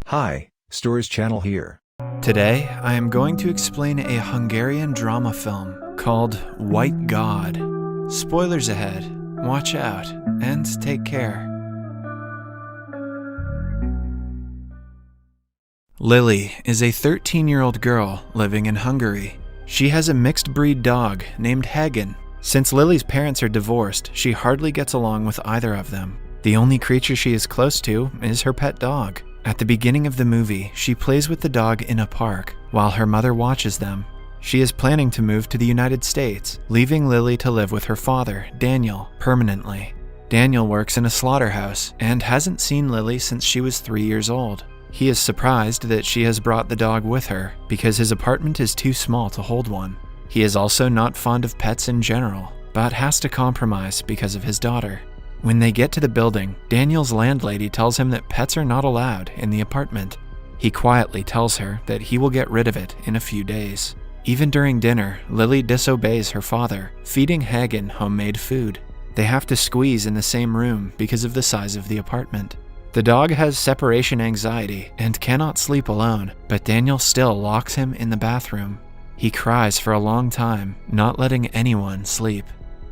Hi, Stories Channel here. Today, I am going to explain a Hungarian drama film called White God. Spoilers ahead, watch out, and take care. Lily is a 13-year-old girl living in Hungary. She has a mixed-breed dog named Hagen. Since Lily's parents are divorced, she hardly gets along with either of them. The only creature she is close to is her pet dog. At the beginning of the movie, she plays with the dog in a park, while her mother watches them. She is planning to move to the United States, leaving Lily to live with her father, Daniel, permanently. Daniel works in a slaughterhouse and hasn't seen Lily since she was 3 years old. He is surprised that she has brought the dog with her because his apartment is too small to hold one. He is also not fond of pets in general, but has to compromise because of his daughter. When they get to the building, Daniel's landlady tells him that pets are not allowed in the apartment. He quietly tells her that he will get rid of it in a few days. Even during dinner, Lily disobeys her father, feeding Hagen homemade food. They have to squeeze in the same room because of the size of the apartment. The dog has separation anxiety and cannot sleep alone, but Daniel still locks him in the bathroom. He cries for a long time, not letting anyone sleep.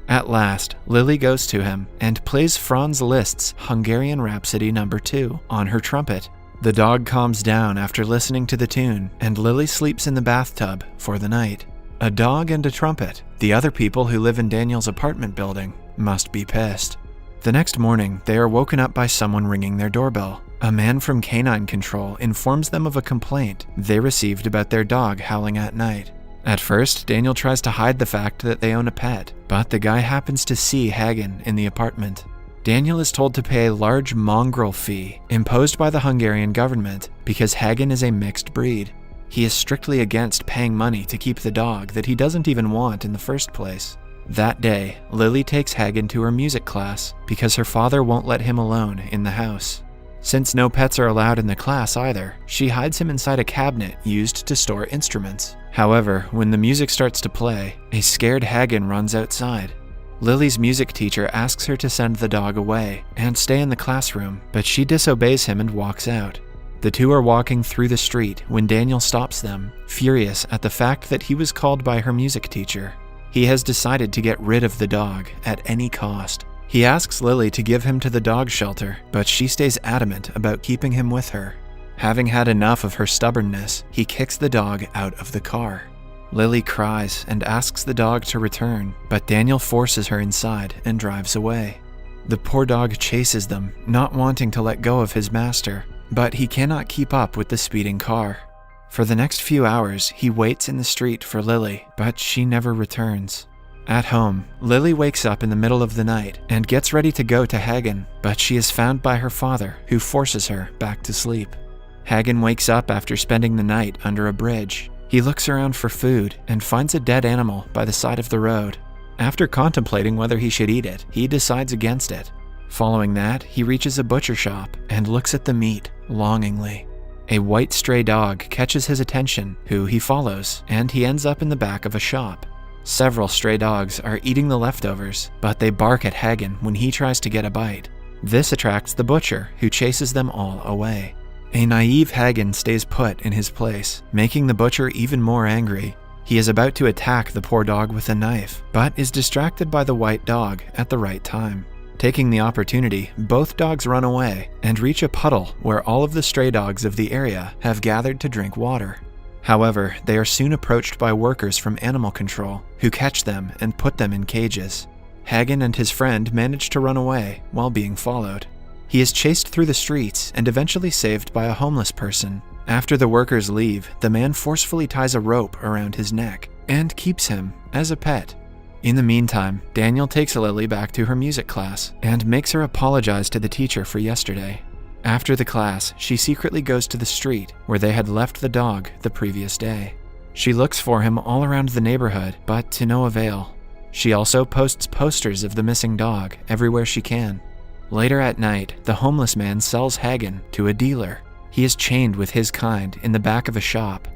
At last, Lily goes to him and plays Franz Liszt's Hungarian Rhapsody No. 2 on her trumpet. The dog calms down after listening to the tune, and Lily sleeps in the bathtub for the night. A dog and a trumpet. The other people who live in Daniel's apartment building must be pissed. The next morning, they are woken up by someone ringing their doorbell. A man from Canine Control informs them of a complaint they received about their dog howling at night. At first, Daniel tries to hide the fact that they own a pet, but the guy happens to see Hagen in the apartment. Daniel is told to pay a large mongrel fee imposed by the Hungarian government because Hagen is a mixed breed. He is strictly against paying money to keep the dog that he doesn't even want in the first place. That day, Lily takes Hagen to her music class because her father won't let him alone in the house. Since no pets are allowed in the class either, she hides him inside a cabinet used to store instruments. However, when the music starts to play, a scared Hagen runs outside. Lily's music teacher asks her to send the dog away and stay in the classroom, but she disobeys him and walks out. The two are walking through the street when Daniel stops them, furious at the fact that he was called by her music teacher. He has decided to get rid of the dog at any cost. He asks Lily to give him to the dog shelter, but she stays adamant about keeping him with her. Having had enough of her stubbornness, he kicks the dog out of the car. Lily cries and asks the dog to return, but Daniel forces her inside and drives away. The poor dog chases them, not wanting to let go of his master, but he cannot keep up with the speeding car. For the next few hours, he waits in the street for Lily, but she never returns. At home, Lily wakes up in the middle of the night and gets ready to go to Hagen, but she is found by her father, who forces her back to sleep. Hagen wakes up after spending the night under a bridge. He looks around for food and finds a dead animal by the side of the road. After contemplating whether he should eat it, he decides against it. Following that, he reaches a butcher shop and looks at the meat longingly. A white stray dog catches his attention, who he follows, and he ends up in the back of a shop. Several stray dogs are eating the leftovers, but they bark at Hagen when he tries to get a bite. This attracts the butcher, who chases them all away. A naive Hagen stays put in his place, making the butcher even more angry. He is about to attack the poor dog with a knife, but is distracted by the white dog at the right time. Taking the opportunity, both dogs run away and reach a puddle where all of the stray dogs of the area have gathered to drink water. However, they are soon approached by workers from animal control, who catch them and put them in cages. Hagen and his friend manage to run away while being followed. He is chased through the streets and eventually saved by a homeless person. After the workers leave, the man forcefully ties a rope around his neck and keeps him as a pet. In the meantime, Daniel takes Lily back to her music class and makes her apologize to the teacher for yesterday. After the class, she secretly goes to the street where they had left the dog the previous day. She looks for him all around the neighborhood, but to no avail. She also posts posters of the missing dog everywhere she can. Later at night, the homeless man sells Hagen to a dealer. He is chained with his kind in the back of a shop.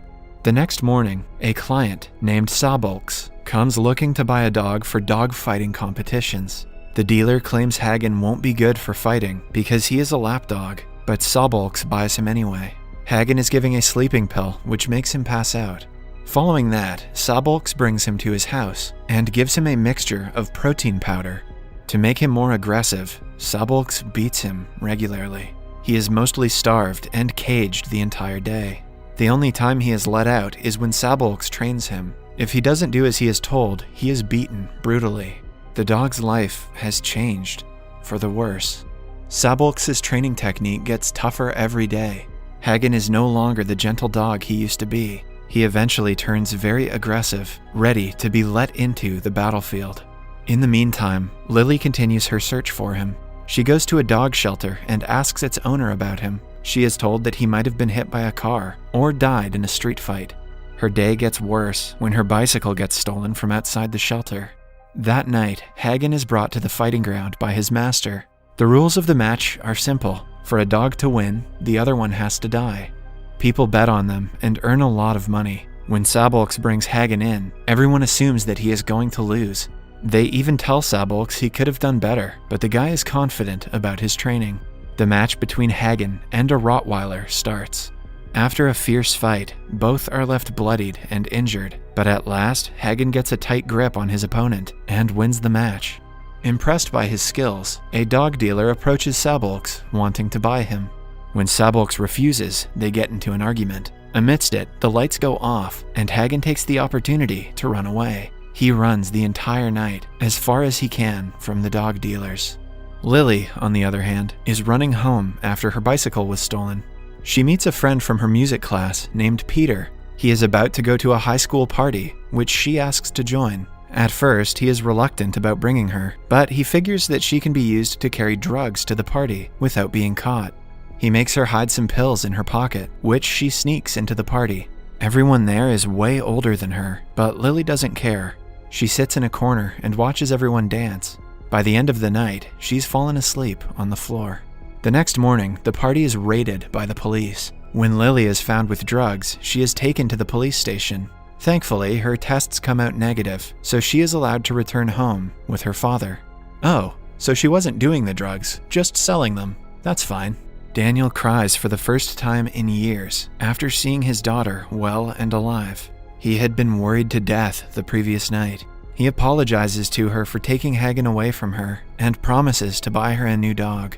The next morning, a client named Sabolks comes looking to buy a dog for dog fighting competitions. The dealer claims Hagen won't be good for fighting because he is a lapdog, but Sabolks buys him anyway. Hagen is giving a sleeping pill, which makes him pass out. Following that, Sabolx brings him to his house and gives him a mixture of protein powder. To make him more aggressive, Sabolx beats him regularly. He is mostly starved and caged the entire day. The only time he is let out is when Sabolx trains him. If he doesn't do as he is told, he is beaten brutally. The dog's life has changed for the worse. Sabolx's training technique gets tougher every day. Hagen is no longer the gentle dog he used to be. He eventually turns very aggressive, ready to be let into the battlefield. In the meantime, Lily continues her search for him. She goes to a dog shelter and asks its owner about him. She is told that he might have been hit by a car or died in a street fight. Her day gets worse when her bicycle gets stolen from outside the shelter. That night, Hagen is brought to the fighting ground by his master. The rules of the match are simple. For a dog to win, the other one has to die. People bet on them and earn a lot of money. When Sabolx brings Hagen in, everyone assumes that he is going to lose. They even tell Sabolx he could have done better, but the guy is confident about his training. The match between Hagen and a Rottweiler starts. After a fierce fight, both are left bloodied and injured, but at last, Hagen gets a tight grip on his opponent and wins the match. Impressed by his skills, a dog dealer approaches Sabolx, wanting to buy him. When Sabolx refuses, they get into an argument. Amidst it, the lights go off, and Hagen takes the opportunity to run away. He runs the entire night, as far as he can from the dog dealers. Lily, on the other hand, is running home after her bicycle was stolen. She meets a friend from her music class named Peter. He is about to go to a high school party, which she asks to join. At first, he is reluctant about bringing her, but he figures that she can be used to carry drugs to the party without being caught. He makes her hide some pills in her pocket, which she sneaks into the party. Everyone there is way older than her, but Lily doesn't care. She sits in a corner and watches everyone dance. By the end of the night, she's fallen asleep on the floor. The next morning, the party is raided by the police. When Lily is found with drugs, she is taken to the police station. Thankfully, her tests come out negative, so she is allowed to return home with her father. Oh, so she wasn't doing the drugs, just selling them. That's fine. Daniel cries for the first time in years after seeing his daughter well and alive. He had been worried to death the previous night. He apologizes to her for taking Hagen away from her and promises to buy her a new dog.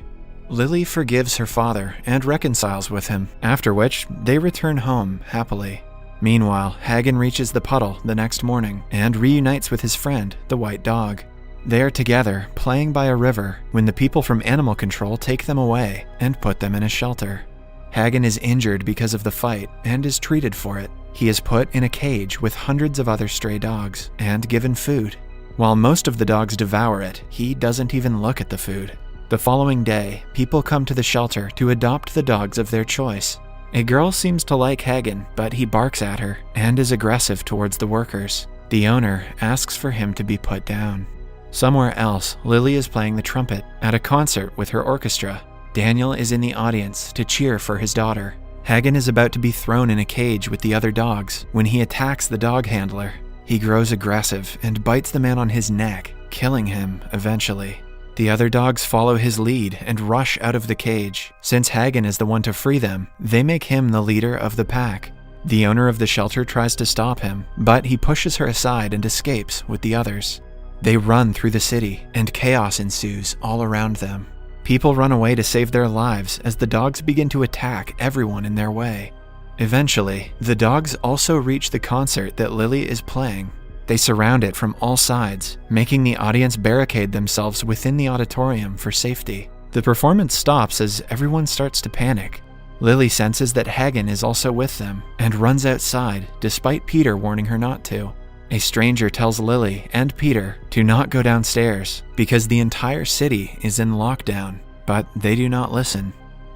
Lily forgives her father and reconciles with him, after which they return home happily. Meanwhile, Hagen reaches the puddle the next morning and reunites with his friend, the white dog. They are together, playing by a river, when the people from animal control take them away and put them in a shelter. Hagen is injured because of the fight and is treated for it. He is put in a cage with hundreds of other stray dogs and given food. While most of the dogs devour it, he doesn't even look at the food. The following day, people come to the shelter to adopt the dogs of their choice. A girl seems to like Hagen, but he barks at her and is aggressive towards the workers. The owner asks for him to be put down. Somewhere else, Lily is playing the trumpet at a concert with her orchestra. Daniel is in the audience to cheer for his daughter. Hagen is about to be thrown in a cage with the other dogs when he attacks the dog handler. He grows aggressive and bites the man on his neck, killing him eventually. The other dogs follow his lead and rush out of the cage. Since Hagen is the one to free them, they make him the leader of the pack. The owner of the shelter tries to stop him, but he pushes her aside and escapes with the others. They run through the city, and chaos ensues all around them. People run away to save their lives as the dogs begin to attack everyone in their way. Eventually, the dogs also reach the concert that Lily is playing. They surround it from all sides, making the audience barricade themselves within the auditorium for safety. The performance stops as everyone starts to panic. Lily senses that Hagen is also with them and runs outside despite Peter warning her not to. A stranger tells Lily and Peter to not go downstairs because the entire city is in lockdown, but they do not listen.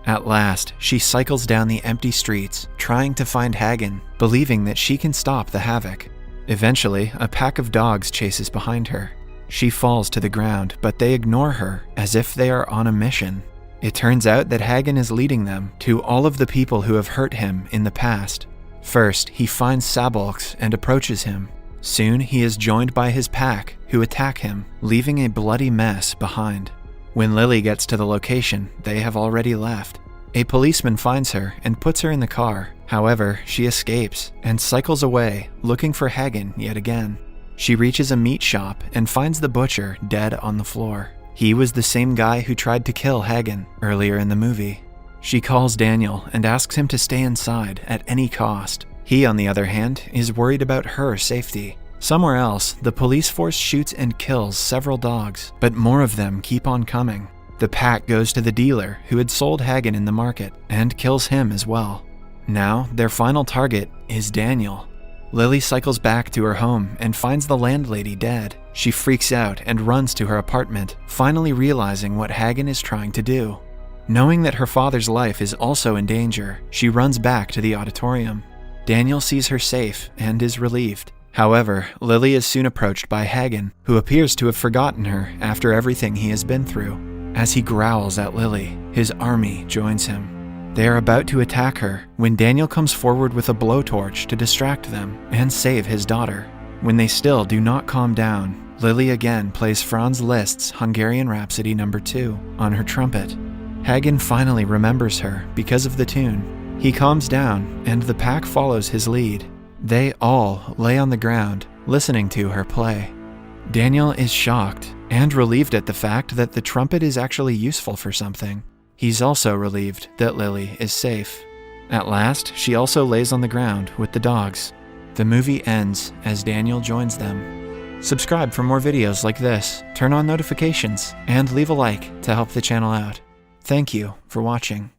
At last, she cycles down the empty streets, trying to find Hagen, believing that she can stop the havoc. Eventually, a pack of dogs chases behind her. She falls to the ground, but they ignore her as if they are on a mission. It turns out that Hagen is leading them to all of the people who have hurt him in the past. First, he finds Sabolx and approaches him. Soon, he is joined by his pack, who attack him, leaving a bloody mess behind. When Lily gets to the location, they have already left. A policeman finds her and puts her in the car. However, she escapes and cycles away, looking for Hagen yet again. She reaches a meat shop and finds the butcher dead on the floor. He was the same guy who tried to kill Hagen earlier in the movie. She calls Daniel and asks him to stay inside at any cost. He, on the other hand, is worried about her safety. Somewhere else, the police force shoots and kills several dogs, but more of them keep on coming. The pack goes to the dealer who had sold Hagen in the market and kills him as well. Now, their final target is Daniel. Lily cycles back to her home and finds the landlady dead. She freaks out and runs to her apartment, finally realizing what Hagen is trying to do. Knowing that her father's life is also in danger, she runs back to the auditorium. Daniel sees her safe and is relieved. However, Lily is soon approached by Hagen, who appears to have forgotten her after everything he has been through. As he growls at Lily, his army joins him. They are about to attack her when Daniel comes forward with a blowtorch to distract them and save his daughter. When they still do not calm down, Lily again plays Franz Liszt's Hungarian Rhapsody No. 2 on her trumpet. Hagen finally remembers her because of the tune. He calms down and the pack follows his lead. They all lay on the ground, listening to her play. Daniel is shocked and relieved at the fact that the trumpet is actually useful for something. He's also relieved that Lily is safe. At last, she also lays on the ground with the dogs. The movie ends as Daniel joins them. Subscribe for more videos like this, turn on notifications, and leave a like to help the channel out. Thank you for watching.